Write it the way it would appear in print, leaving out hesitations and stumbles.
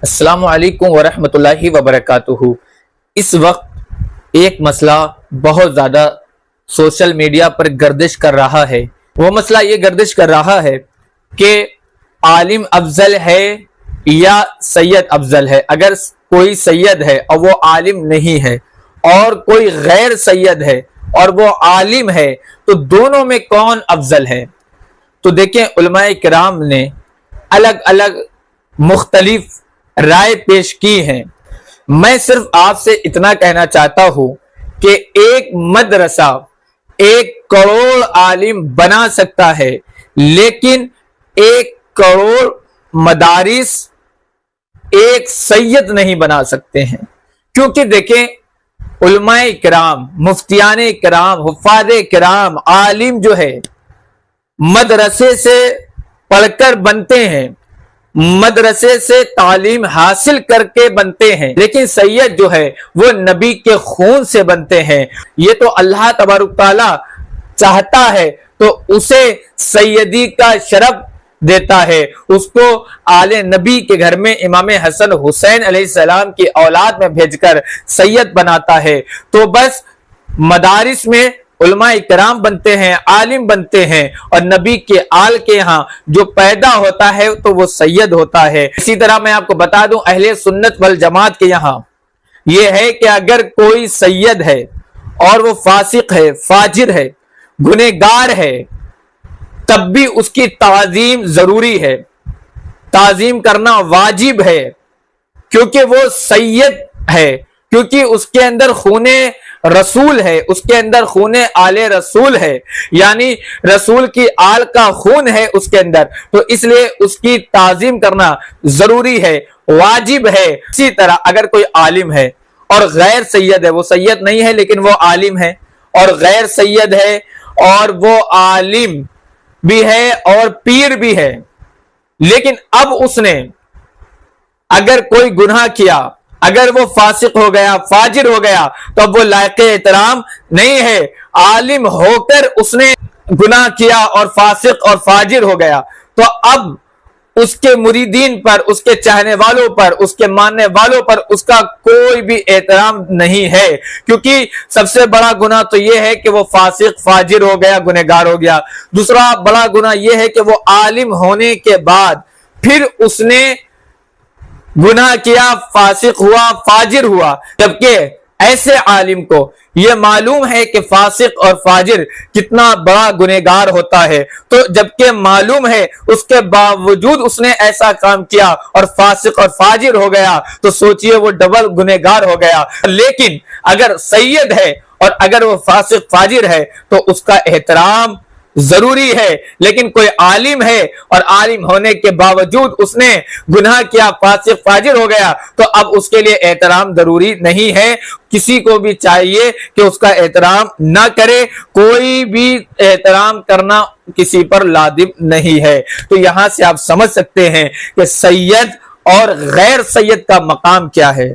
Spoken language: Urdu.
السلام علیکم ورحمۃ اللہ وبرکاتہ۔ اس وقت ایک مسئلہ بہت زیادہ سوشل میڈیا پر گردش کر رہا ہے۔ وہ مسئلہ یہ گردش کر رہا ہے کہ عالم افضل ہے یا سید افضل ہے۔ اگر کوئی سید ہے اور وہ عالم نہیں ہے، اور کوئی غیر سید ہے اور وہ عالم ہے، تو دونوں میں کون افضل ہے؟ تو دیکھیں، علماء کرام نے الگ الگ مختلف رائے پیش کی ہیں۔ میں صرف آپ سے اتنا کہنا چاہتا ہوں کہ ایک مدرسہ 1 کروڑ عالم بنا سکتا ہے، لیکن 1 کروڑ مدارس ایک سید نہیں بنا سکتے ہیں۔ کیونکہ دیکھیں، علماء کرام، مفتیان کرام، حفاظ کرام، عالم جو ہے مدرسے سے پڑھ کر بنتے ہیں، مدرسے سے تعلیم حاصل کر کے بنتے ہیں، لیکن سید جو ہے وہ نبی کے خون سے بنتے ہیں۔ یہ تو اللہ تبارک تعالیٰ چاہتا ہے تو اسے سیدی کا شرف دیتا ہے، اس کو آل نبی کے گھر میں امام حسن حسین علیہ السلام کی اولاد میں بھیج کر سید بناتا ہے۔ تو بس مدارس میں علماء کرام بنتے ہیں، عالم بنتے ہیں، اور نبی کے آل کے ہاں جو پیدا ہوتا ہے تو وہ سید ہوتا ہے۔ اسی طرح میں آپ کو بتا دوں، اہل سنت والجماعت کے یہاں یہ ہے کہ اگر کوئی سید ہے اور وہ فاسق ہے، فاجر ہے، گنہگار ہے، تب بھی اس کی تعظیم ضروری ہے، تعظیم کرنا واجب ہے، کیونکہ وہ سید ہے، کیونکہ اس کے اندر خون رسول ہے، اس کے اندر خون آل رسول ہے، یعنی رسول کی آل کا خون ہے اس کے اندر، تو اس لیے اس کی تعظیم کرنا ضروری ہے، واجب ہے۔ اسی طرح اگر کوئی عالم ہے اور غیر سید ہے، وہ سید نہیں ہے لیکن وہ عالم ہے، اور غیر سید ہے اور وہ عالم بھی ہے اور پیر بھی ہے، لیکن اب اس نے اگر کوئی گناہ کیا، اگر وہ فاسق ہو گیا، فاجر ہو گیا، تو اب وہ لائق احترام نہیں ہے۔ عالم ہو کر اس نے گناہ کیا اور فاسق اور فاجر ہو گیا، تو اب اس کے مریدین پر، اس کے چاہنے والوں پر، اس کے ماننے والوں پر اس کا کوئی بھی احترام نہیں ہے، کیونکہ سب سے بڑا گناہ تو یہ ہے کہ وہ فاسق فاجر ہو گیا، گنہگار ہو گیا۔ دوسرا بڑا گناہ یہ ہے کہ وہ عالم ہونے کے بعد پھر اس نے گناہ کیا، فاسق ہوا، فاجر ہوا، جبکہ ایسے عالم کو یہ معلوم ہے کہ فاسق اور فاجر کتنا بڑا گنہگار ہوتا ہے، تو جبکہ معلوم ہے اس کے باوجود اس نے ایسا کام کیا اور فاسق اور فاجر ہو گیا، تو سوچئے وہ ڈبل گنہگار ہو گیا۔ لیکن اگر سید ہے اور اگر وہ فاسق فاجر ہے تو اس کا احترام ضروری ہے، لیکن کوئی عالم ہے اور عالم ہونے کے باوجود اس نے گناہ کیا، فاسق فاجر ہو گیا، تو اب اس کے لیے احترام ضروری نہیں ہے۔ کسی کو بھی چاہیے کہ اس کا احترام نہ کرے، کوئی بھی احترام کرنا کسی پر لازم نہیں ہے۔ تو یہاں سے آپ سمجھ سکتے ہیں کہ سید اور غیر سید کا مقام کیا ہے۔